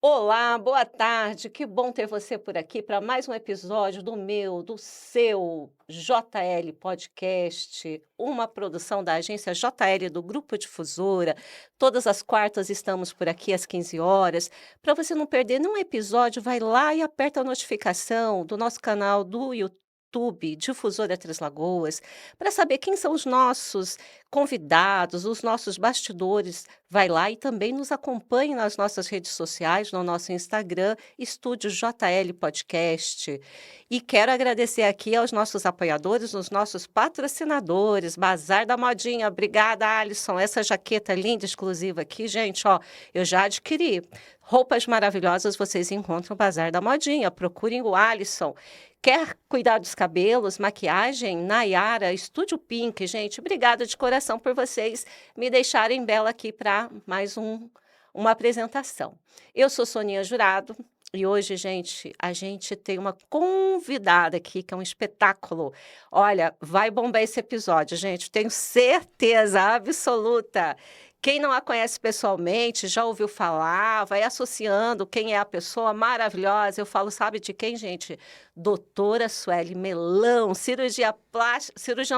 Olá, boa tarde. Que bom ter você por aqui para mais um episódio do meu, do seu JL Podcast, uma produção da agência JL do Grupo Difusora. Todas as quartas estamos por aqui às 15 horas. Para você não perder nenhum episódio, vai lá e aperta a notificação do nosso canal do YouTube, Difusora Três Lagoas, para saber quem são os nossos convidados, os nossos bastidores. Vai lá e também nos acompanhe nas nossas redes sociais, no nosso Instagram, Estúdio JL Podcast. E quero agradecer aqui aos nossos apoiadores, os nossos patrocinadores, Bazar da Modinha. Obrigada, Alisson. Essa jaqueta linda, exclusiva aqui, gente, ó, eu já adquiri. Roupas maravilhosas vocês encontram no Bazar da Modinha. Procurem o Alisson. Quer cuidar dos cabelos, maquiagem? Nayara, Estúdio Pink, gente. Obrigada de coração por vocês me deixarem bela aqui para uma apresentação. Eu sou Soninha Jurado e hoje, gente, a gente tem uma convidada aqui que é um espetáculo. Olha, vai bombar esse episódio, gente, tenho certeza absoluta. Quem não a conhece pessoalmente, já ouviu falar, vai associando quem é a pessoa maravilhosa. Eu falo, sabe de quem, gente? Doutora Sueli Melão, cirurgiã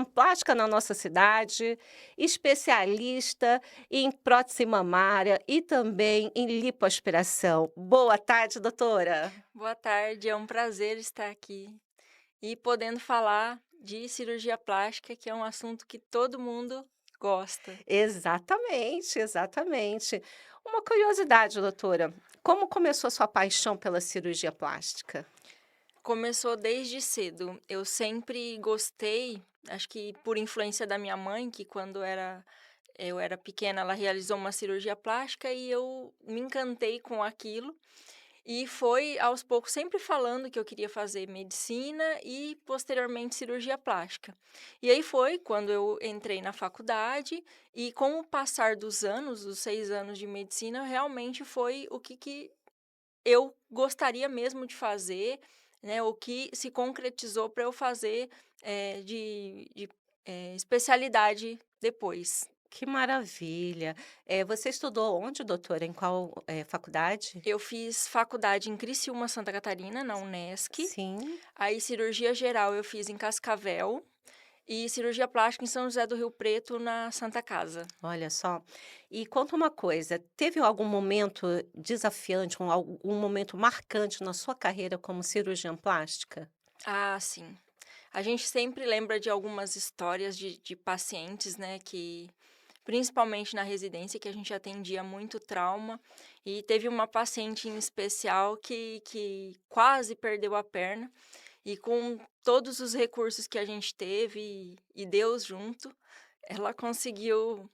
plástica na nossa cidade, especialista em prótese mamária e também em lipoaspiração. Boa tarde, doutora. Boa tarde, é um prazer estar aqui e podendo falar de cirurgia plástica, que é um assunto que todo mundo gosta. Exatamente, exatamente. Uma curiosidade, doutora, como começou a sua paixão pela cirurgia plástica? Começou desde cedo. Eu sempre gostei, acho que por influência da minha mãe, que eu era pequena, ela realizou uma cirurgia plástica e eu me encantei com aquilo. E foi aos poucos sempre falando que eu queria fazer medicina e posteriormente cirurgia plástica. E aí foi quando eu entrei na faculdade e com o passar dos anos, os 6 anos de medicina, realmente foi o que eu gostaria mesmo de fazer, né, o que se concretizou para eu fazer, especialidade depois. Que maravilha. Você estudou onde, doutora? Em qual, faculdade? Eu fiz faculdade em Criciúma, Santa Catarina, na Unesc. Sim. Aí cirurgia geral eu fiz em Cascavel e cirurgia plástica em São José do Rio Preto, na Santa Casa. Olha só. E conta uma coisa, teve algum momento desafiante, algum momento marcante na sua carreira como cirurgiã plástica? Ah, sim. A gente sempre lembra de algumas histórias de pacientes, né, que principalmente na residência, que a gente atendia muito trauma, e teve uma paciente em especial que quase perdeu a perna, e com todos os recursos que a gente teve e Deus junto, ela conseguiu,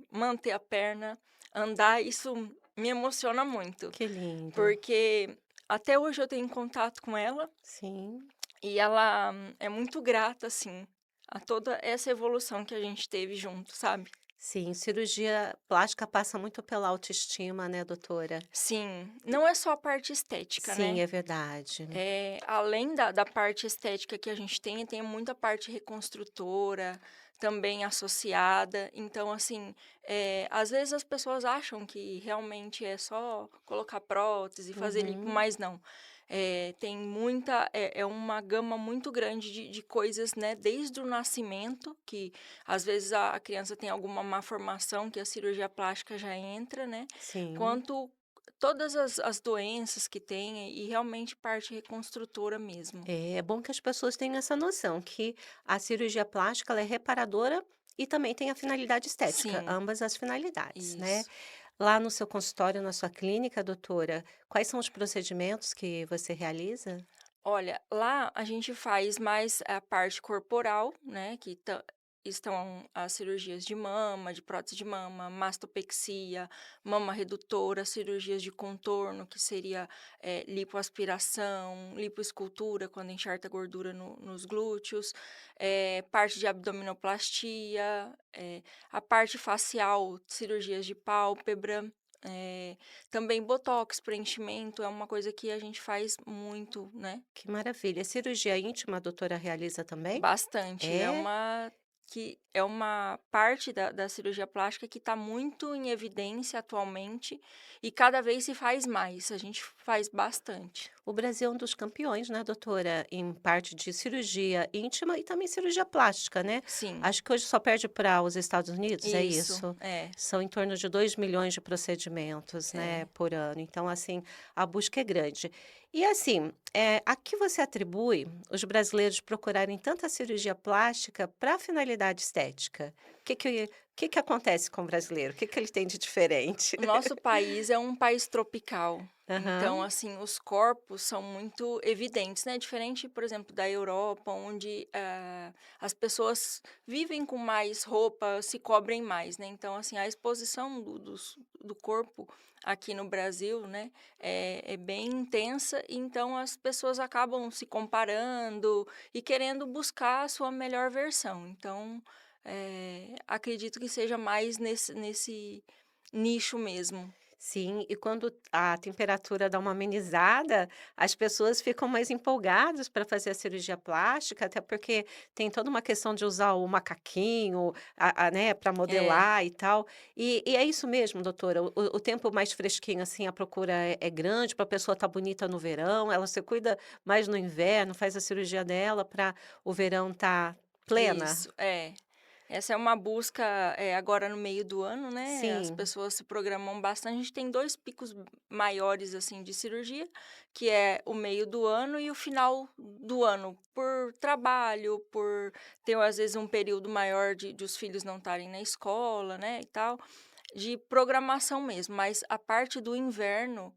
manter a perna, andar. Isso me emociona muito, Que lindo. porque até hoje eu tenho contato com ela Sim. e ela é muito grata, assim, a toda essa evolução que a gente teve junto, sabe. Sim, cirurgia plástica passa muito pela autoestima, né, doutora? Sim, não é só a parte estética, Sim, né. é verdade. Além da parte estética que a gente tem muita parte reconstrutora também associada. Então, assim, às vezes as pessoas acham que realmente é só colocar prótese, fazer lipo, Uhum. mas não. Tem muita é uma gama muito grande de coisas, né, desde o nascimento, que às vezes a criança tem alguma má formação que a cirurgia plástica já entra, né, Sim. quanto todas as doenças que tem e realmente parte reconstrutora mesmo. É bom que as pessoas tenham essa noção que a cirurgia plástica ela é reparadora e também tem a finalidade estética, Sim, ambas as finalidades, né. isso. Lá no seu consultório, na sua clínica, doutora, quais são os procedimentos que você realiza? Olha, lá a gente faz mais a parte corporal, né, estão as cirurgias de mama, de prótese de mama, mastopexia, mama redutora, cirurgias de contorno, que seria lipoaspiração, lipoescultura, quando enxerta gordura nos glúteos, parte de abdominoplastia, a parte facial, cirurgias de pálpebra, também botox, preenchimento, é uma coisa que a gente faz muito, né. Que maravilha. Cirurgia íntima a doutora realiza também? Bastante, é É? uma que é uma parte da cirurgia plástica que está muito em evidência atualmente e cada vez se faz mais, a gente faz bastante. O Brasil é um dos campeões, né, doutora, em parte de cirurgia íntima e também cirurgia plástica, né? Sim, Acho que hoje só perde para os Estados Unidos, é isso, isso? é, São em torno de 2 milhões de procedimentos, né, é. por ano. Então, assim, a busca é grande. E assim, a que você atribui os brasileiros procurarem tanta cirurgia plástica para finalidade estética? O que que acontece com o brasileiro? O que que ele tem de diferente? O nosso país é um país tropical, então, Aham, assim, os corpos são muito evidentes, né, diferente, por exemplo, da Europa, onde, as pessoas vivem com mais roupa, se cobrem mais, né, então, assim, a exposição do corpo aqui no Brasil, né, é bem intensa, e então as pessoas acabam se comparando e querendo buscar a sua melhor versão. Então, acredito que seja mais nesse nicho mesmo. sim, e quando a temperatura dá uma amenizada, as pessoas ficam mais empolgadas para fazer a cirurgia plástica, até porque tem toda uma questão de usar o macaquinho, né, para É. modelar e tal. E é isso mesmo, doutora? O tempo mais fresquinho, assim, a procura é grande para a pessoa estar bonita no verão, ela se cuida mais no inverno, faz a cirurgia dela para o verão estar plena? Isso, é. Essa é uma busca, agora no meio do ano, né, as Sim. pessoas se programam bastante. A gente tem 2 picos maiores, assim, de cirurgia, que é o meio do ano e o final do ano, por trabalho, por ter, às vezes, um período maior de os filhos não estarem na escola, né, e tal. De programação mesmo, mas a parte do inverno,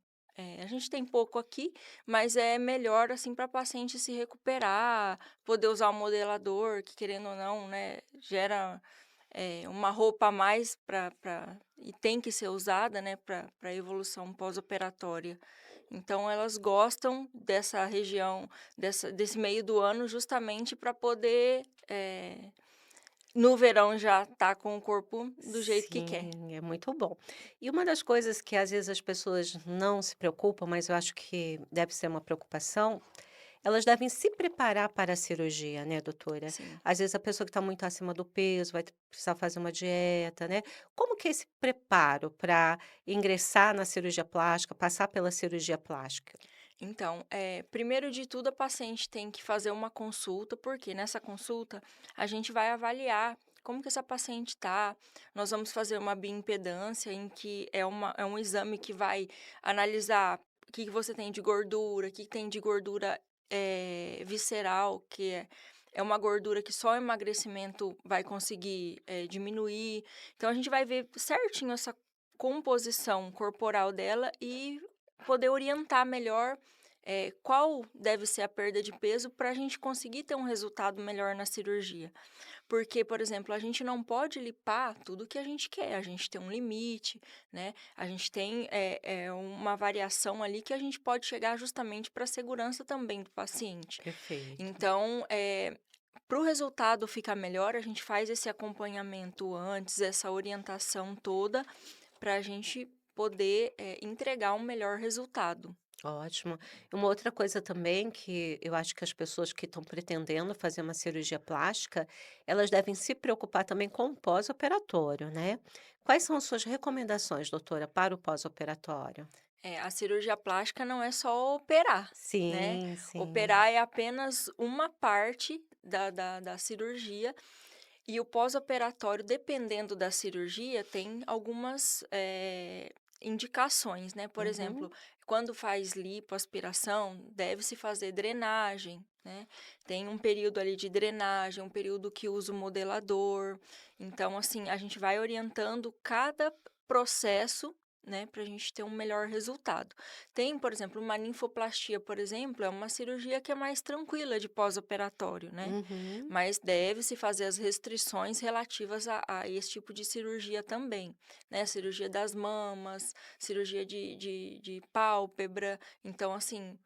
a gente tem pouco aqui, mas é melhor, assim, para paciente se recuperar, poder usar o modelador, que querendo ou não, né, gera, uma roupa a mais para e tem que ser usada, né, para evolução pós-operatória. Então elas gostam dessa região, desse meio do ano justamente para poder, no verão já tá com o corpo do jeito que quer. Sim, é muito bom. E uma das coisas que às vezes as pessoas não se preocupam, mas eu acho que deve ser uma preocupação, elas devem se preparar para a cirurgia, né, doutora? Sim. Às vezes a pessoa que está muito acima do peso precisar fazer uma dieta, né? Como que é esse preparo para ingressar na cirurgia plástica, passar pela cirurgia plástica? Então, primeiro de tudo, a paciente tem que fazer uma consulta, porque nessa consulta a gente vai avaliar como que essa paciente está. Nós vamos fazer uma bioimpedância, em que é um exame que vai analisar o que que você tem de gordura, o que que tem de gordura visceral, que é uma gordura que só o emagrecimento vai conseguir diminuir. Então, a gente vai ver certinho essa composição corporal dela e poder orientar melhor, qual deve ser a perda de peso para a gente conseguir ter um resultado melhor na cirurgia. Porque, por exemplo, a gente não pode lipar tudo que a gente quer, a gente tem um limite, né? A gente tem uma variação ali que a gente pode chegar justamente para a segurança também do paciente. Perfeito. Então, para o resultado ficar melhor, a gente faz esse acompanhamento antes, essa orientação toda, para a gente poder entregar um melhor resultado. Ótimo. E uma outra coisa também que eu acho que as pessoas que estão pretendendo fazer uma cirurgia plástica, elas devem se preocupar também com o pós-operatório, né? Quais são as suas recomendações, doutora, para o pós-operatório? A cirurgia plástica não é só operar, né? Sim, sim. Operar é apenas uma parte da cirurgia e o pós-operatório, dependendo da cirurgia, tem algumas indicações, né? Por exemplo, Uhum. quando faz lipoaspiração, deve-se fazer drenagem, né? Tem um período ali de drenagem, um período que usa o modelador. Então, assim, a gente vai orientando cada processo, né, para a gente ter um melhor resultado. Tem, por exemplo, uma ninfoplastia, por exemplo, é uma cirurgia que é mais tranquila de pós-operatório, né? Uhum. Mas deve-se fazer as restrições relativas a esse tipo de cirurgia também, né? Cirurgia das mamas, cirurgia de pálpebra. Então, assim,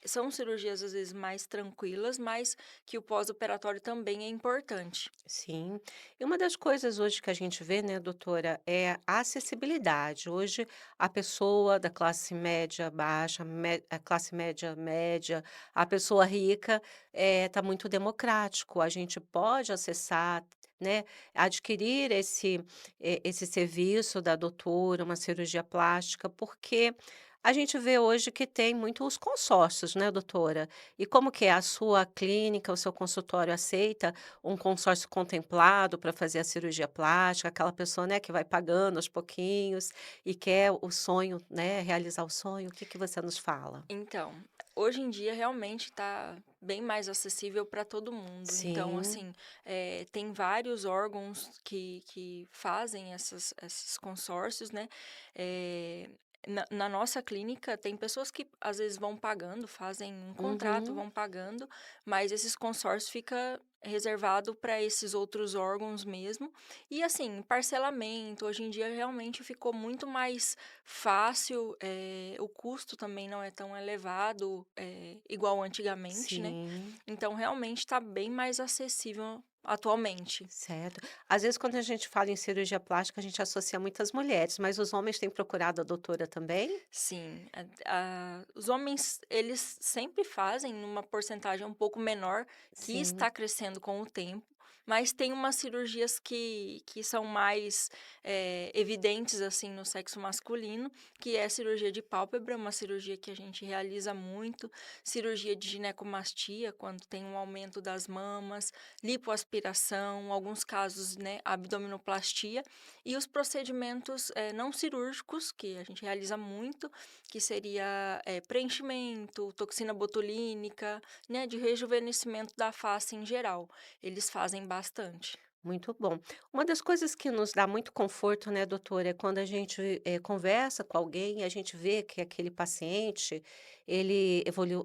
são cirurgias às vezes mais tranquilas, mas que o pós-operatório também é importante. Sim. E uma das coisas hoje que a gente vê, né, doutora, é a acessibilidade. Hoje, a pessoa da classe média baixa, a classe média média, a pessoa rica, está muito democrático. A gente pode acessar, né, adquirir esse serviço da doutora, uma cirurgia plástica, porque a gente vê hoje que tem muitos consórcios, né, doutora? E como que é? A sua clínica, o seu consultório aceita um consórcio contemplado para fazer a cirurgia plástica, aquela pessoa, né, que vai pagando aos pouquinhos e quer o sonho, né, realizar o sonho, o que que você nos fala? Então, hoje em dia realmente está bem mais acessível para todo mundo. Então, Sim, assim, tem vários órgãos que fazem esses consórcios, né? Eh, na nossa clínica, tem pessoas que às vezes vão pagando, fazem um contrato, uhum, vão pagando, mas esses consórcios fica reservado para esses outros órgãos mesmo. E assim, parcelamento, hoje em dia realmente ficou muito mais fácil, o custo também não é tão elevado, igual antigamente, né. sim. Então realmente está bem mais acessível atualmente. Certo. Às vezes, quando a gente fala em cirurgia plástica, a gente associa muitas mulheres, mas os homens têm procurado a doutora também? Sim, os homens, eles sempre fazem numa porcentagem um pouco menor, que Sim. está crescendo com o tempo, mas tem umas cirurgias que são mais, evidentes, assim, no sexo masculino, que é a cirurgia de pálpebra, uma cirurgia que a gente realiza muito, cirurgia de ginecomastia, quando tem um aumento das mamas, lipoaspiração, alguns casos, né, abdominoplastia, e os procedimentos, não cirúrgicos, que a gente realiza muito, que seria, preenchimento, toxina botulínica, né, de rejuvenescimento da face em geral. Eles fazem bastante. Muito bom. Uma das coisas que nos dá muito conforto, né, doutora, é quando a gente, conversa com alguém e a gente vê que aquele paciente, ele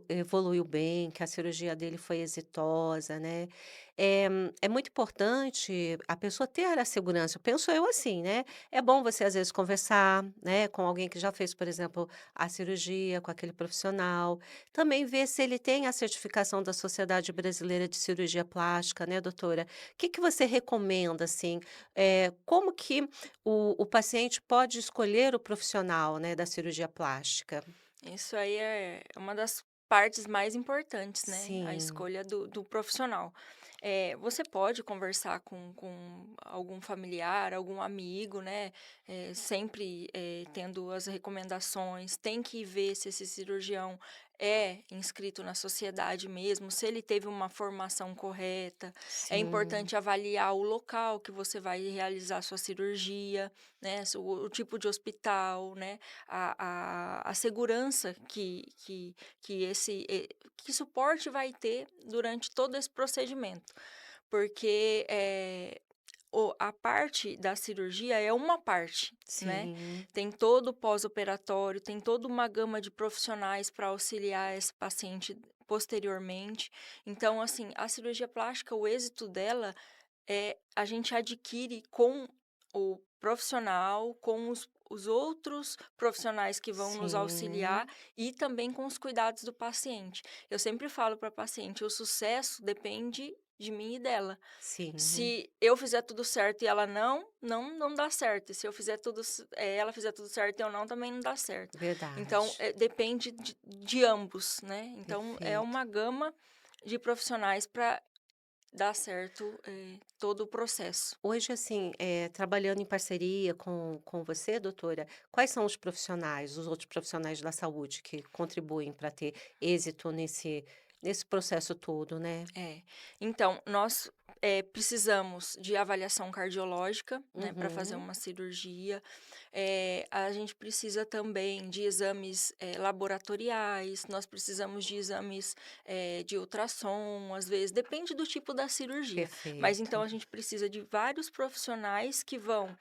evoluiu bem, que a cirurgia dele foi exitosa, né. É muito importante a pessoa ter a segurança, penso eu assim, né. É bom você, às vezes, conversar, né, com alguém que já fez, por exemplo, a cirurgia, com aquele profissional. Também ver se ele tem a certificação da Sociedade Brasileira de Cirurgia Plástica, né, doutora. Que você recomenda, assim, como que o paciente pode escolher o profissional, né, da cirurgia plástica? Isso aí é uma das partes mais importantes, né, a Sim, escolha do profissional. Você pode conversar com algum familiar, algum amigo, né, sempre, tendo as recomendações, tem que ver se esse cirurgião é inscrito na sociedade mesmo, se ele teve uma formação correta. É sim, importante avaliar o local que você vai realizar sua cirurgia, né, o tipo de hospital, né, a segurança que suporte vai ter durante todo esse procedimento. Porque, a parte da cirurgia é uma parte, né, sim, tem todo o pós-operatório, tem toda uma gama de profissionais para auxiliar esse paciente posteriormente. Então, assim, a cirurgia plástica, o êxito dela a gente adquire com o profissional, com os outros profissionais que vão nos auxiliar sim, e também com os cuidados do paciente. Eu sempre falo para a paciente: o sucesso depende de mim e dela. sim, Se eu fizer tudo certo e ela não dá certo. E se eu fizer ela fizer tudo certo e eu não, também não dá certo. Então, verdade, depende de ambos, né. Então é perfeito. uma gama de profissionais para dar certo, todo o processo. Hoje, assim, trabalhando em parceria com você, doutora, quais são os profissionais, os outros profissionais da saúde que contribuem para ter êxito nesse processo todo, né? É. Então, nós, precisamos de avaliação cardiológica, né, para fazer Uhum. uma cirurgia. A gente precisa também de exames, laboratoriais, nós precisamos de exames, de ultrassom, às vezes, depende do tipo da cirurgia. Mas então Perfeito. a gente precisa de vários profissionais que vão,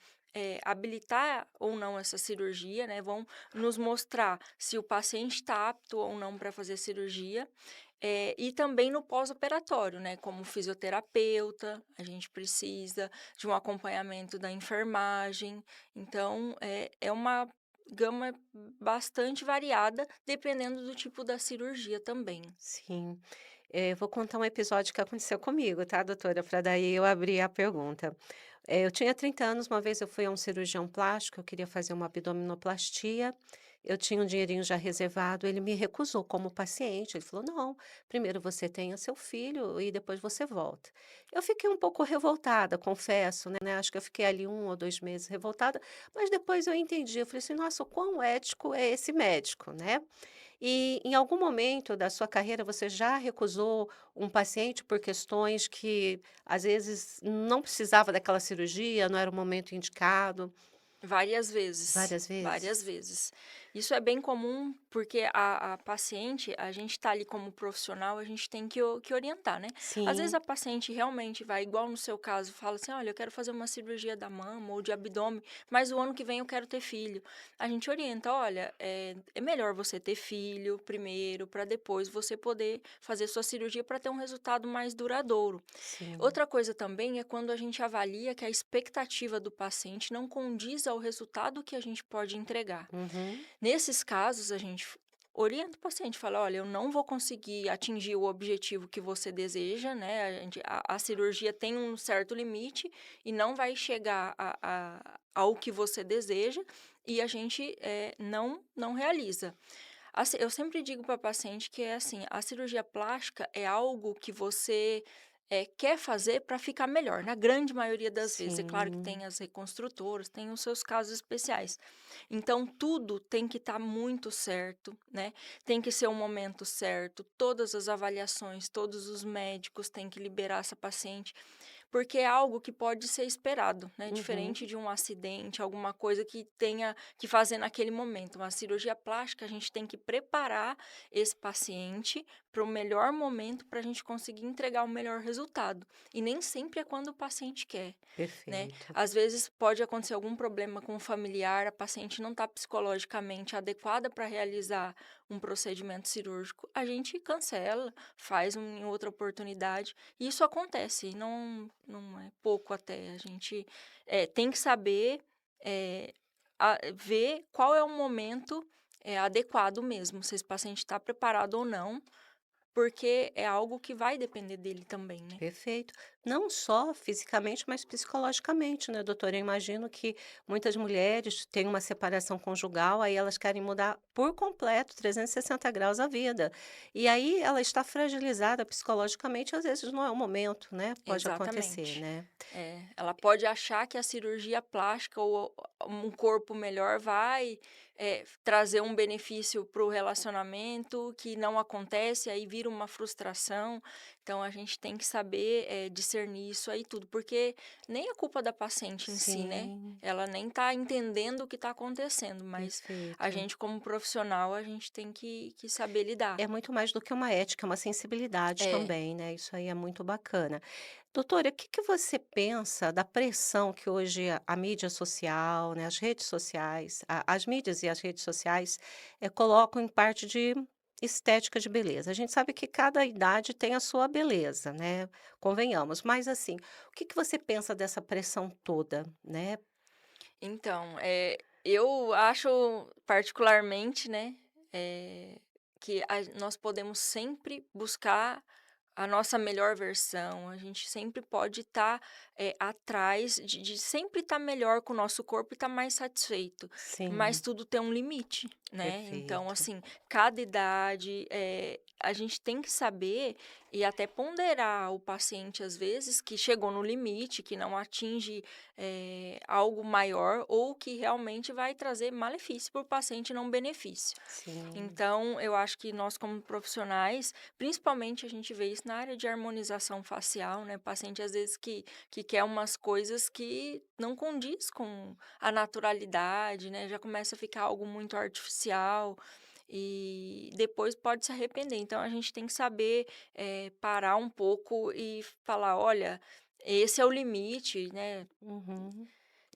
habilitar ou não essa cirurgia, né, vão nos mostrar se o paciente está apto ou não para fazer cirurgia. E também no pós-operatório, né, como fisioterapeuta, a gente precisa de um acompanhamento da enfermagem. Então, é uma gama bastante variada, dependendo do tipo da cirurgia também. Sim. Vou contar um episódio que aconteceu comigo, tá, doutora? Para daí eu abrir a pergunta. Eu tinha 30 anos, uma vez eu fui a um cirurgião plástico, eu queria fazer uma abdominoplastia, eu tinha um dinheirinho já reservado, ele me recusou como paciente, ele falou: "Não, primeiro você tenha seu filho e depois você volta". Eu fiquei um pouco revoltada, confesso, né, acho que eu fiquei ali 1 ou 2 meses revoltada, mas depois eu entendi, eu falei assim: "Nossa, o quão ético é esse médico", né. E em algum momento da sua carreira você já recusou um paciente por questões que, às vezes, não precisava daquela cirurgia, não era o momento indicado? Várias vezes, Várias várias vezes? vezes. Isso é bem comum, porque a paciente, a gente tá ali como profissional, a gente tem que orientar, né. Às vezes Sim, a paciente realmente vai, igual no seu caso, fala assim: "Olha, eu quero fazer uma cirurgia da mama ou de abdômen, mas o ano que vem eu quero ter filho". A gente orienta: "Olha, é melhor você ter filho primeiro, para depois você poder fazer sua cirurgia para ter um resultado mais duradouro". sim. Outra coisa também é quando a gente avalia que a expectativa do paciente não condiz ao resultado que a gente pode entregar. Uhum. Nesses casos, a gente orienta o paciente, fala: olha, eu não vou conseguir atingir o objetivo que você deseja, né? A cirurgia tem um certo limite e não vai chegar ao que você deseja e a gente não realiza. Eu sempre digo para paciente que é assim, a cirurgia plástica é algo que você quer fazer para ficar melhor, na grande maioria das vezes. É claro que Sim, tem as reconstrutoras, tem os seus casos especiais. Então, tudo tem que estar muito certo, né? Tem que ser o momento certo, todas as avaliações, todos os médicos têm que liberar essa paciente. Porque é algo que pode ser esperado, né, diferente uhum, de um acidente, alguma coisa que tenha que fazer naquele momento. Uma cirurgia plástica, a gente tem que preparar esse paciente para o melhor momento para a gente conseguir entregar o melhor resultado. E nem sempre é quando o paciente quer, né. perfeito. Às vezes pode acontecer algum problema com o familiar, a paciente não está psicologicamente adequada para realizar um procedimento cirúrgico, a gente cancela, faz em outra oportunidade. E isso acontece, e não é pouco até. A gente, tem que saber, eh, ver qual é o momento, adequado mesmo, se esse paciente está preparado ou não, porque é algo que vai depender dele também, né. Perfeito. Não só fisicamente, mas psicologicamente, né, doutora? Eu imagino que muitas mulheres têm uma separação conjugal, aí elas querem mudar por completo, 360 graus a vida. E aí ela está fragilizada psicologicamente, às vezes não é o momento, né? Pode acontecer, Exatamente. né? Ela pode achar que a cirurgia plástica ou um corpo melhor vai, trazer um benefício para o relacionamento que não acontece, aí vira uma frustração. Então a gente tem que saber, discernir isso aí tudo, porque nem é culpa da paciente em si, né? Sim, Ela nem está entendendo o que está acontecendo, mas a perfeito. gente como profissional, a gente tem que saber lidar. É muito mais do que uma ética, é uma sensibilidade É. também, né, isso aí é muito bacana. Doutora, o que que você pensa da pressão que hoje a mídia social, né, as redes sociais, as mídias e as redes sociais, colocam em parte de estética de beleza? A gente sabe que cada idade tem a sua beleza, né, convenhamos, mas assim, o que que você pensa dessa pressão toda, né? Então, eu acho particularmente, né, que nós podemos sempre buscar a nossa melhor versão, a gente sempre pode estar, atrás de sempre estar melhor com o nosso corpo e estar mais satisfeito, mas Sim, tudo tem um limite, né. Então, perfeito. assim, cada idade, a gente tem que saber e até ponderar o paciente, às vezes, que chegou no limite, que não atinge, algo maior ou que realmente vai trazer malefício para o paciente, e não benefício. Sim. Então, eu acho que nós como profissionais, principalmente a gente vê isso na área de harmonização facial, né, paciente às vezes que quer umas coisas que não condiz com a naturalidade, né, já começa a ficar algo muito artificial e depois pode se arrepender. Então a gente tem que saber, parar um pouco e falar: "Olha, esse é o limite", né. Uhum.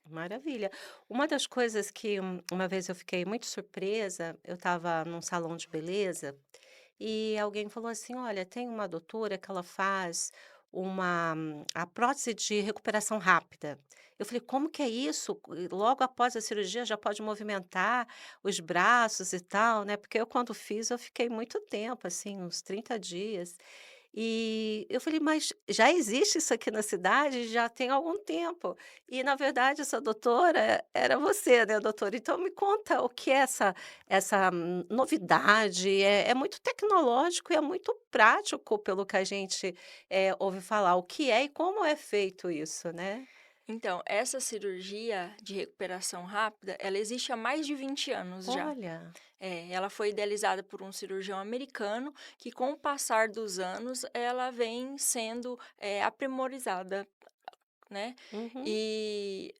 Maravilha. Uma das coisas que uma vez eu fiquei muito surpresa, eu estava num salão de beleza e alguém falou assim: "Olha, tem uma doutora que ela faz a prótese de recuperação rápida". Eu falei: "Como que é isso? E logo após a cirurgia já pode movimentar os braços e tal, né?" Porque eu quando fiz eu fiquei muito tempo, assim, uns 30 dias. E eu falei: "Mas já existe isso aqui na cidade? Já tem algum tempo". E na verdade essa doutora era você, né, doutora. Então me conta o que é essa novidade, é muito tecnológico e é muito prático pelo que a gente, ouve falar. O que é e como é feito isso, né? Então, essa cirurgia de recuperação rápida, ela existe há mais de 20 anos já. Olha. Ela foi idealizada por um cirurgião americano que, com o passar dos anos, ela vem sendo, aprimorizada, né. Uhum. E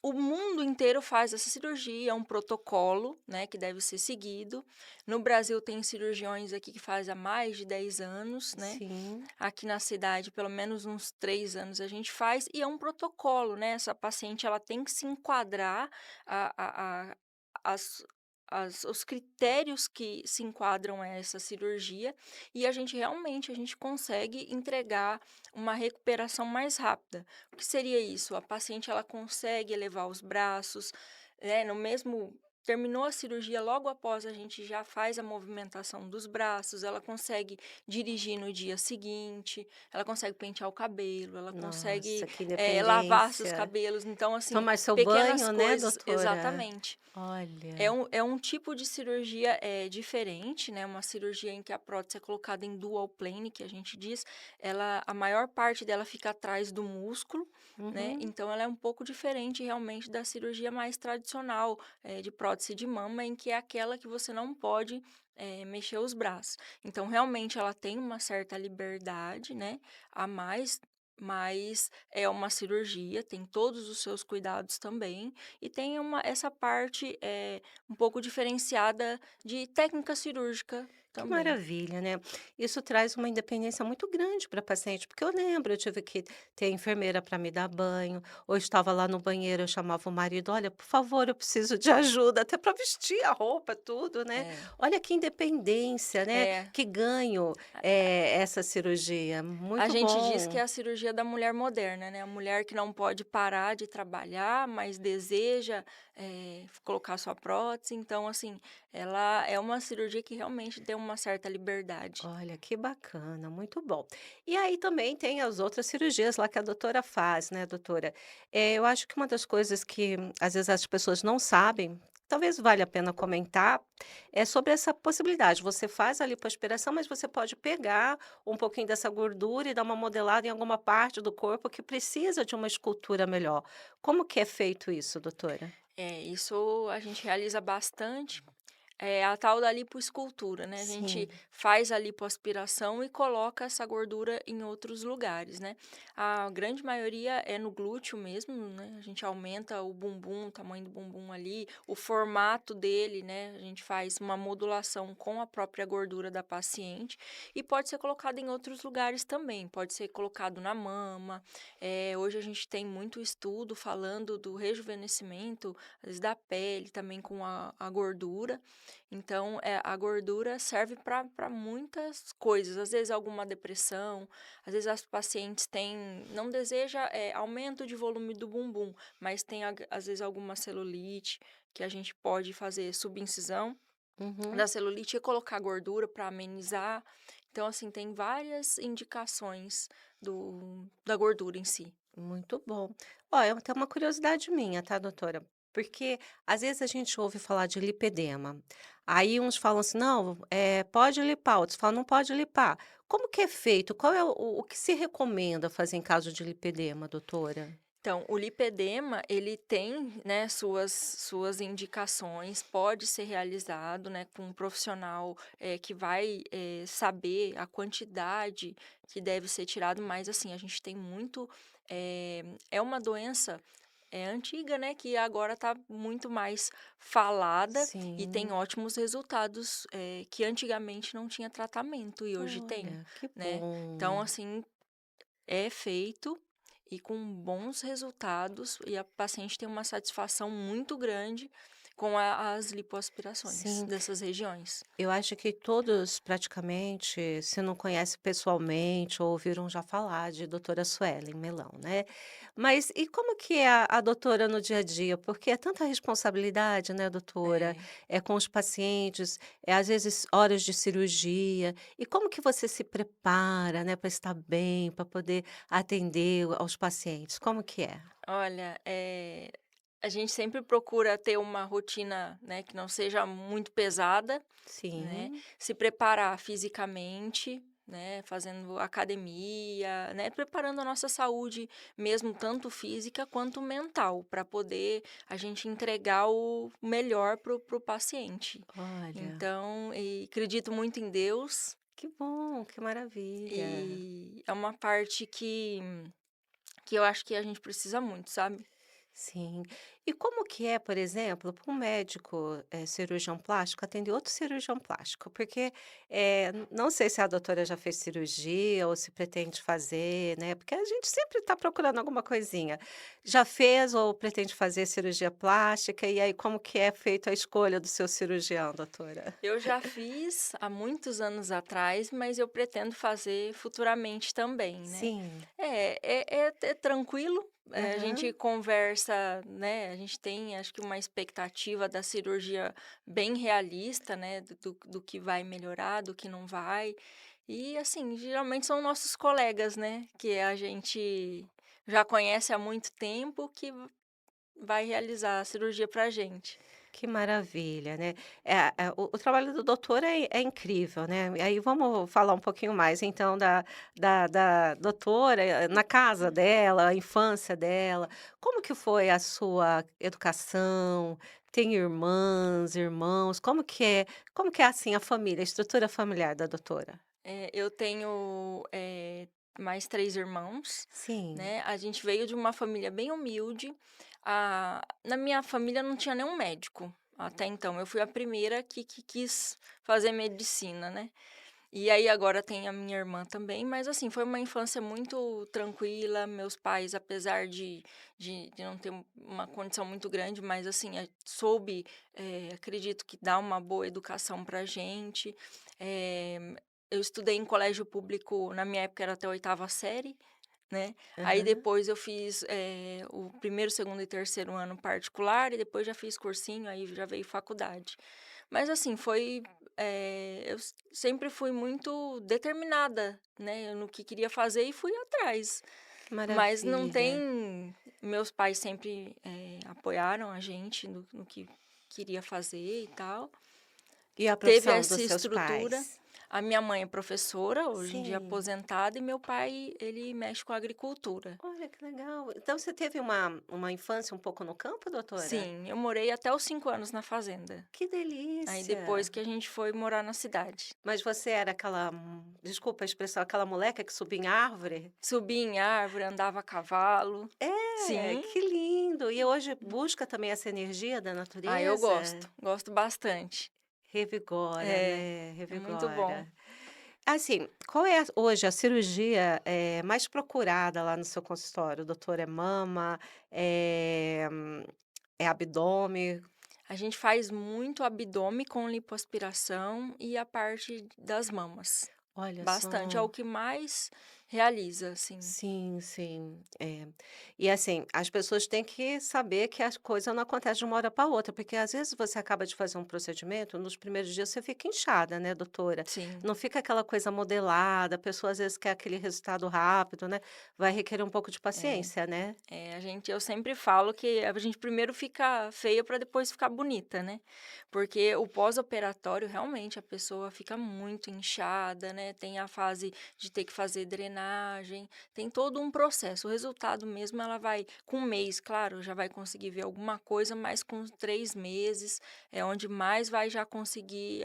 o mundo inteiro faz essa cirurgia, é um protocolo, né, que deve ser seguido. No Brasil tem cirurgiões aqui que faz há mais de 10 anos, né. Sim. Aqui na cidade, pelo menos uns 3 anos a gente faz, e é um protocolo, né, essa paciente ela tem que se enquadrar a as os critérios que se enquadram a essa cirurgia, e a gente consegue entregar uma recuperação mais rápida. O que seria isso? A paciente ela consegue elevar os braços, né, no mesmo terminou a cirurgia, logo após a gente já faz a movimentação dos braços, ela consegue dirigir no dia seguinte, ela consegue pentear o cabelo, ela consegue, Nossa, que lavar seus independência. cabelos. Então, assim, Tomar seu pequenas banho, né, coisas doutora? exatamente. É Olha. um tipo de cirurgia, diferente, né, uma cirurgia em que a prótese é colocada em dual plane, que a gente diz, ela a maior parte dela fica atrás do músculo, né, Uhum. então ela é um pouco diferente realmente da cirurgia mais tradicional, de prótese de mama, em que é aquela que você não pode, mexer os braços. Então realmente ela tem uma certa liberdade, né, a mais, mas é uma cirurgia, tem todos os seus cuidados também, e tem essa parte, um pouco diferenciada de técnica cirúrgica Que também. maravilha, né. Isso traz uma independência muito grande para a paciente, porque eu lembro, eu tive que ter enfermeira para me dar banho, ou estava lá no banheiro, eu chamava o marido: "Olha, por favor, eu preciso de ajuda", até para vestir a roupa, tudo, né. É, Olha que independência, né, é. que ganho, essa cirurgia. A Muito gente diz que bom. é a cirurgia da mulher moderna, né, a mulher que não pode parar de trabalhar, mas deseja, colocar sua prótese, então, assim, ela é uma cirurgia que realmente tem uma certa liberdade. Olha, que bacana, muito bom. E aí também tem as outras cirurgias lá que a doutora faz, né, doutora? Eu acho que uma das coisas que às vezes as pessoas não sabem, talvez valha a pena comentar, é sobre essa possibilidade. Você faz a lipoaspiração, mas você pode pegar um pouquinho dessa gordura e dar uma modelada em alguma parte do corpo que precisa de uma escultura melhor. Como que é feito isso, doutora? Isso a gente realiza bastante. É a tal da lipoescultura, né, a gente Sim. faz a lipoaspiração e coloca essa gordura em outros lugares, né. A grande maioria é no glúteo mesmo, né, a gente aumenta o bumbum, o tamanho do bumbum ali, o formato dele, né, a gente faz uma modulação com a própria gordura da paciente, e pode ser colocado em outros lugares também, pode ser colocado na mama, hoje a gente tem muito estudo falando do rejuvenescimento, às vezes da pele também com a gordura, então, a gordura serve para muitas coisas, às vezes alguma depressão, às vezes as pacientes têm não deseja, aumento de volume do bumbum, mas tem às vezes alguma celulite, que a gente pode fazer subincisão Uhum. da celulite e colocar gordura para amenizar. Então, assim, tem várias indicações da gordura em si. Muito bom. Ó, é até uma curiosidade minha, tá, doutora? Porque às vezes a gente ouve falar de lipedema. Aí uns falam assim, não, pode lipar, outros falam, não pode lipar. Como que é feito? Qual é o que se recomenda fazer em caso de lipedema, doutora? Então, o lipedema, ele tem, né, suas indicações, pode ser realizado, né, com um profissional, que vai, saber a quantidade que deve ser tirado, mas, assim, a gente tem muito, é uma doença, antiga, né, que agora está muito mais falada e tem Sim, ótimos resultados, que antigamente não tinha tratamento e hoje tem, olha, que né. Então, bom. assim, é feito e com bons resultados, e a paciente tem uma satisfação muito grande com as lipoaspirações Sim. dessas regiões. Eu acho que todos praticamente, se não conhece pessoalmente ou ouviram já falar de doutora Suelen Melão, né. Mas e como que é a doutora no dia a dia? Porque é tanta responsabilidade, né, doutora, É. é com os pacientes, é às vezes horas de cirurgia. E como que você se prepara, né, para estar bem, para poder atender aos pacientes, como que é? Olha, a gente sempre procura ter uma rotina, né, que não seja muito pesada, né, Sim. se preparar fisicamente, né, fazendo academia, né, preparando a nossa saúde mesmo tanto física quanto mental, para poder a gente entregar o melhor pro paciente. Olha, Então, acredito muito em Deus, que bom, que maravilha. e é uma parte que eu acho que a gente precisa muito, sabe? Sim. E como que é, por exemplo, para um médico, cirurgião plástico atender outro cirurgião plástico? Porque, não sei se a doutora já fez cirurgia ou se pretende fazer, né, porque a gente sempre está procurando alguma coisinha. Já fez ou pretende fazer cirurgia plástica? E aí como que é feita a escolha do seu cirurgião, doutora? Eu já fiz há muitos anos atrás, mas eu pretendo fazer futuramente também, né. Sim. É tranquilo, a gente Aham. conversa, né, a gente tem acho que uma expectativa da cirurgia bem realista, né, do que vai melhorar, do que não vai. E, assim, geralmente são nossos colegas, né, que a gente já conhece há muito tempo, que vai realizar a cirurgia pra gente. Que maravilha, né. O trabalho do doutor é incrível, né. E aí vamos falar um pouquinho mais então da doutora, na casa dela, a infância dela. Como que foi a sua educação? Tem irmãs, irmãos? Como que é, assim, a família, a estrutura familiar da doutora? Eu tenho, mais 3 irmãos, Sim. né, a gente veio de uma família bem humilde, na minha família não tinha nenhum médico, até então, eu fui a primeira que quis fazer medicina, né. E aí agora tem a minha irmã também, mas assim, foi uma infância muito tranquila, meus pais apesar de não ter uma condição muito grande, mas assim, soube, acredito que dar uma boa educação pra gente. Eh, eu estudei em colégio público, na minha época era até a 8ª série, né, aí Aham. depois eu fiz, o primeiro, segundo e terceiro ano particular e depois já fiz cursinho, aí já veio faculdade. Mas assim, eu sempre fui muito determinada, né, no que queria fazer e fui atrás. Que Mas não maravilha. tem meus pais sempre, apoiaram a gente no que queria fazer e tal. E a Teve profissão essa dos seus estrutura. pais? A minha mãe é professora, hoje em dia Sim. aposentada, e meu pai, ele mexe com agricultura. Olha, que legal. Então você teve uma infância um pouco no campo, doutora? Sim, eu morei até os 5 anos na fazenda. Que Aí depois delícia. que a gente foi morar na cidade. Mas você era aquela, desculpa a expressão, aquela moleca que subia em árvore? Subia em árvore, andava a cavalo. É, Sim. que lindo. E hoje busca também essa energia da Ah, eu natureza? gosto bastante. Revigora, É, né, é muito bom. revigora. Assim, qual é hoje a cirurgia, mais procurada lá no seu consultório, doutora? É mama, é abdômen? A gente faz muito abdômen com lipoaspiração e a parte das mamas. Olha Bastante, é o só. que mais realiza, assim. Sim, sim, é. E assim, as pessoas têm que saber que as coisas não acontecem de uma hora para outra, porque às vezes você acaba de fazer um procedimento, nos primeiros dias você fica inchada, né, doutora? Sim. Não fica aquela coisa modelada, a pessoa às vezes quer aquele resultado rápido, né? Vai requerer um pouco de É. paciência, né? Eu sempre falo que a gente primeiro fica feia para depois ficar bonita, né? Porque o pós-operatório, realmente, a pessoa fica muito inchada, né? Tem a fase de ter que fazer drenagem, tem todo um processo. O resultado mesmo, ela vai, com um mês, claro, já vai conseguir ver alguma coisa, mas com 3 meses é onde mais vai já conseguir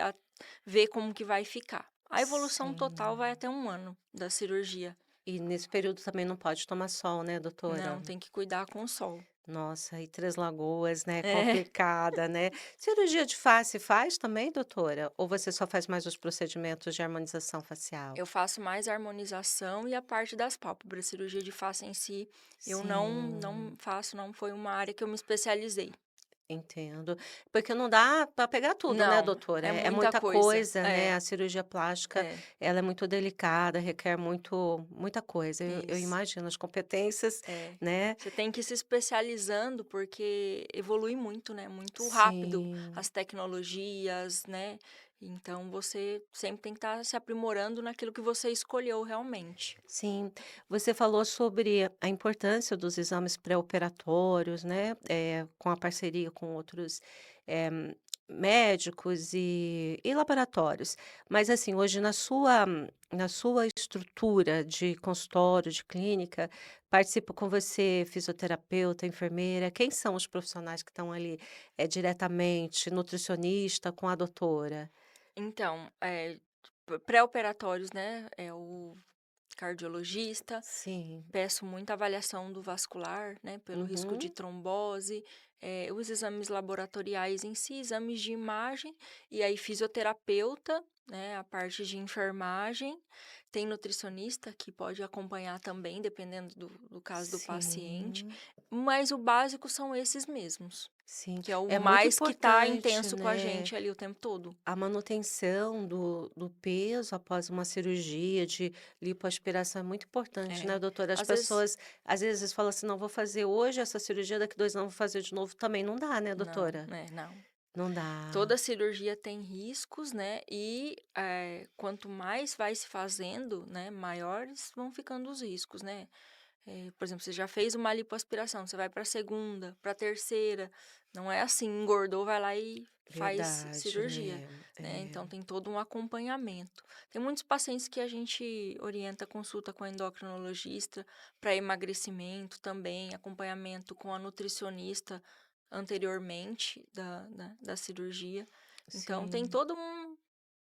ver como que vai ficar. A evolução total vai Sim. até 1 ano da cirurgia. E nesse período também não pode tomar sol, né, doutora? Não, tem que cuidar com o sol. Nossa, e Três Lagoas, né, É. complicada, né. Cirurgia de face faz também, doutora? Ou você só faz mais os procedimentos de harmonização facial? Eu faço mais a harmonização e a parte das pálpebras, cirurgia de face em si, eu não Sim. faço, não foi uma área que eu me especializei. Entendo. Porque não dá para pegar tudo, né, Não, doutora? é É muita muita coisa. coisa, né, É, a cirurgia plástica, é, ela é muito delicada, requer muita coisa. Eu isso. imagino as competências, É. né. Você tem que ir se especializando, porque evolui muito, né, muito rápido Sim, as tecnologias, né, então você sempre tem que estar se aprimorando naquilo que você escolheu realmente. sim. Você falou sobre a importância dos exames pré-operatórios, né, com a parceria com outros, eh, médicos e laboratórios. Mas, assim, hoje na sua estrutura de consultório, de clínica, participa com você fisioterapeuta, enfermeira, quem são os profissionais que estão ali, diretamente, nutricionista com a doutora? Então, pré-operatórios, né, é o cardiologista. Sim. Peço muita avaliação do vascular, né, pelo risco de Uhum. trombose, os exames laboratoriais em si, exames de imagem, e aí fisioterapeuta, né, a parte de enfermagem, tem nutricionista que pode acompanhar também, dependendo do caso do paciente, Sim. mas o básico são esses mesmos, Sim, que é o é muito mais que está importante, intenso com a né, gente ali o tempo todo. a manutenção do peso após uma cirurgia de lipoaspiração é muito importante, né, É, doutora? As às vezes pessoas, às vezes, falam assim: "Não, vou fazer hoje essa cirurgia, daqui 2 anos vou fazer de novo", também não dá, né, não, doutora? né, não. Não dá. Toda cirurgia tem riscos, né, e, quanto mais vai se fazendo, né, maiores vão ficando os riscos, né. Por exemplo, você já fez uma lipoaspiração, você vai para a segunda, para a terceira, não é assim, engordou, vai lá e faz Verdade, cirurgia, né. né, É. então tem todo um acompanhamento. Tem muitos pacientes que a gente orienta consulta com a endocrinologista para emagrecimento também, acompanhamento com a nutricionista anteriormente da cirurgia. Então tem Sim, todo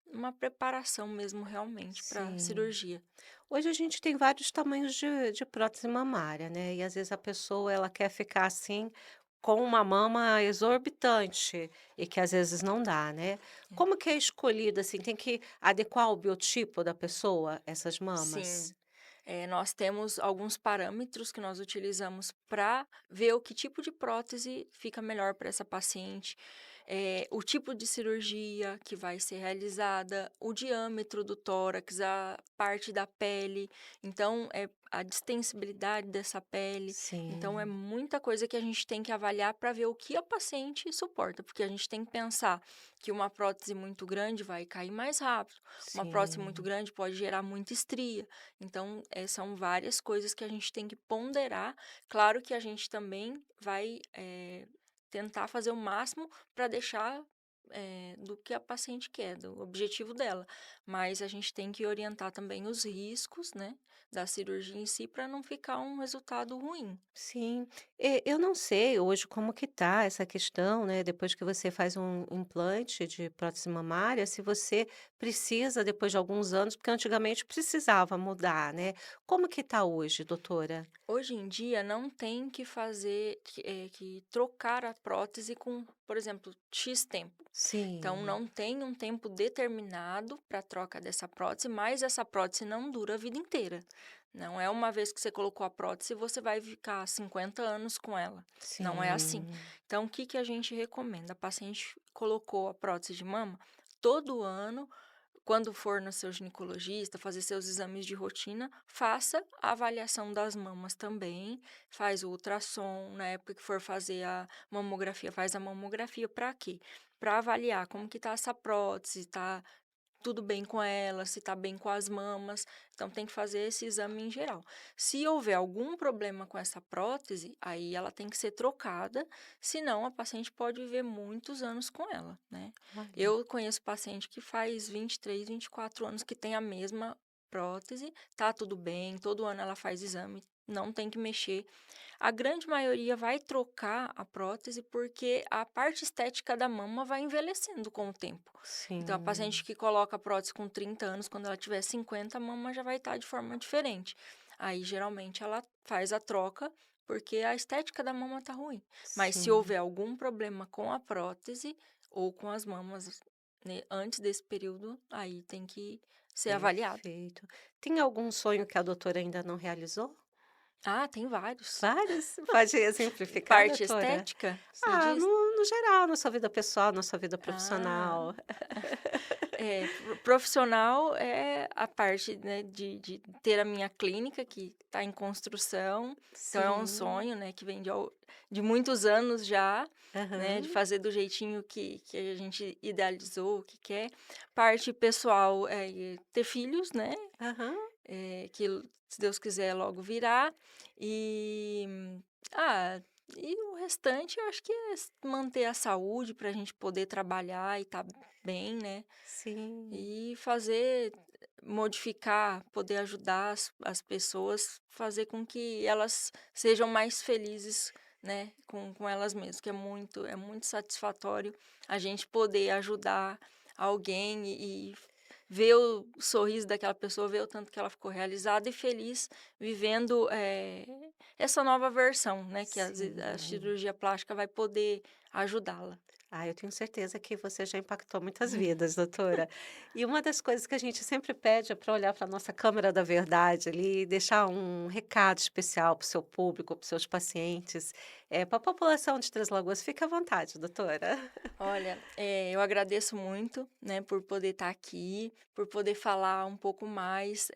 uma preparação mesmo realmente para sim. cirurgia. Hoje a gente tem vários tamanhos de prótese mamária, né, e às vezes a pessoa ela quer ficar assim, com uma mama exorbitante, e que às vezes não dá, né. Como que é escolhido, assim, tem que adequar o biotipo da pessoa, essas Sim. mamas? Nós temos alguns parâmetros que nós utilizamos para ver o que tipo de prótese fica melhor para essa paciente, o tipo de cirurgia que vai ser realizada, o diâmetro do tórax, a parte da pele, então, a distensibilidade dessa pele. Então, é Sim, muita coisa que a gente tem que avaliar para ver o que a paciente suporta, porque a gente tem que pensar que uma prótese muito grande vai cair mais rápido, uma prótese muito sim, grande pode gerar muita estria. Então, são várias coisas que a gente tem que ponderar. Claro que a gente também vai, tentar fazer o máximo para deixar, do que a paciente quer, do objetivo dela. Mas a gente tem que orientar também os riscos, né, da cirurgia em si, para não ficar um resultado ruim. sim. Eu não sei hoje como que tá essa questão, né, depois que você faz um implante de prótese mamária, se você precisa depois de alguns anos, porque antigamente precisava mudar, né. Como que tá hoje, doutora? Hoje em dia não tem que fazer que trocar a prótese com, por exemplo, X tempo. Então Sim. não tem um tempo determinado para troca dessa prótese, mas essa prótese não dura a vida inteira. Não é uma vez que você colocou a prótese, você vai ficar 50 anos com ela. Não é assim. Sim, Então o que que a gente recomenda? A paciente colocou a prótese de mama, todo ano quando for no seu ginecologista, fazer seus exames de rotina, faça a avaliação das mamas também, faz o ultrassom, na época que for fazer a mamografia, faz a mamografia para quê? Para avaliar como que tá essa prótese, tá tudo bem com ela, se tá bem com as mamas, então tem que fazer esse exame em geral. Se houver algum problema com essa prótese, aí ela tem que ser trocada, senão a paciente pode viver muitos anos com ela, né. olha. Eu conheço paciente que faz 23, 24 anos que tem a mesma prótese, tá tudo bem, todo ano ela faz exame, não tem que mexer. A grande maioria vai trocar a prótese porque a parte estética da mama vai envelhecendo com o tempo. Então, a paciente Sim, que coloca a prótese com 30 anos, quando ela tiver 50, a mama já vai estar de forma diferente. Aí, geralmente, ela faz a troca porque a estética da mama tá ruim. Mas se sim. houver algum problema com a prótese ou com as mamas, né, antes desse período, aí tem que ser avaliado. Perfeito. Tem algum sonho que a doutora ainda não realizou? Ah, tem vários. Vários? Pode exemplificar, Parte doutora? estética, você Ah, diz? no geral, na sua vida pessoal, na sua vida Ah. profissional. Profissional é a parte, né, de ter a minha clínica que está em construção, então é um Sim. sonho, né, que vem de muitos anos já, né, de Aham. fazer do jeitinho que a gente idealizou, que quer. Parte pessoal é ter filhos, né, Aham. se Deus quiser logo virá. E, ah, e o restante eu acho que é manter a saúde para a gente poder trabalhar e estar bem, né. Sim. E modificar, poder ajudar as pessoas, fazer com que elas sejam mais felizes, né, com elas mesmas, que é muito satisfatório a gente poder ajudar alguém e ver o sorriso daquela pessoa, ver o tanto que ela ficou realizada e feliz vivendo, essa nova versão, né, que a Sim. cirurgia plástica vai poder ajudá-la. Ah, eu tenho certeza que você já impactou muitas vidas, doutora. E uma das coisas que a gente sempre pede é para olhar para a nossa câmera da verdade ali e deixar um recado especial para o seu público, para os seus pacientes, para a população de Três Lagoas. Fique à vontade, doutora. Olha, eu agradeço muito, né, por poder estar aqui, por poder falar um pouco mais,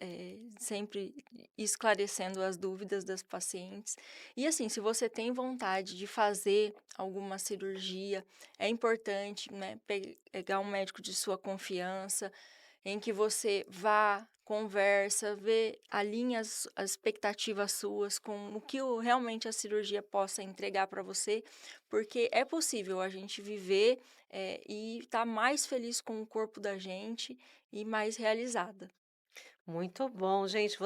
sempre esclarecendo as dúvidas das pacientes. E assim, se você tem vontade de fazer alguma cirurgia, é importante, né, pegar um médico de sua confiança, em que você vá, conversa, vê, alinhe as expectativas suas com o que realmente a cirurgia possa entregar para você, porque é possível a gente viver, e estar mais feliz com o corpo da gente e mais realizada. Muito bom, gente.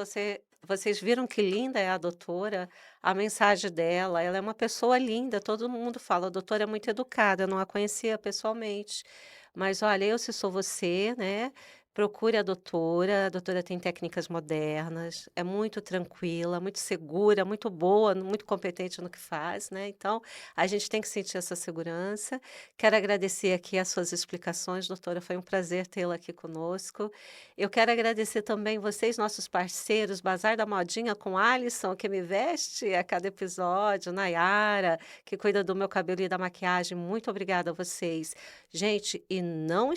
Vocês viram que linda é a doutora, a mensagem dela. Ela é uma pessoa linda. Todo mundo fala, a doutora é muito educada. Eu não a conhecia pessoalmente, mas olha, eu se sou você, né? Procure a doutora. A doutora tem técnicas modernas, é muito tranquila, muito segura, muito boa, muito competente no que faz, né? Então, a gente tem que sentir essa segurança. Quero agradecer aqui as suas explicações, doutora. Foi um prazer tê-la aqui conosco. Eu quero agradecer também vocês, nossos parceiros, Bazar da Modinha com Alisson, que me veste a cada episódio, Nayara, que cuida do meu cabelo e da maquiagem. Muito obrigada a vocês. Gente, e não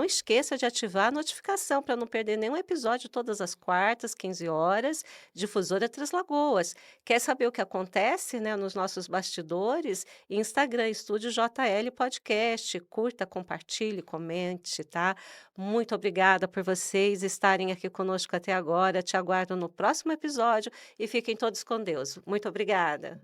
esqueça de ativar a notificação para não perder nenhum episódio todas as quartas, 15 horas, Difusora Três Lagoas. Quer saber o que acontece, né, nos nossos bastidores? Instagram, Estúdio JL Podcast. Curta, compartilhe, comente, tá? Muito obrigada por vocês estarem aqui conosco até agora. Te aguardo no próximo episódio e fiquem todos com Deus. Muito obrigada.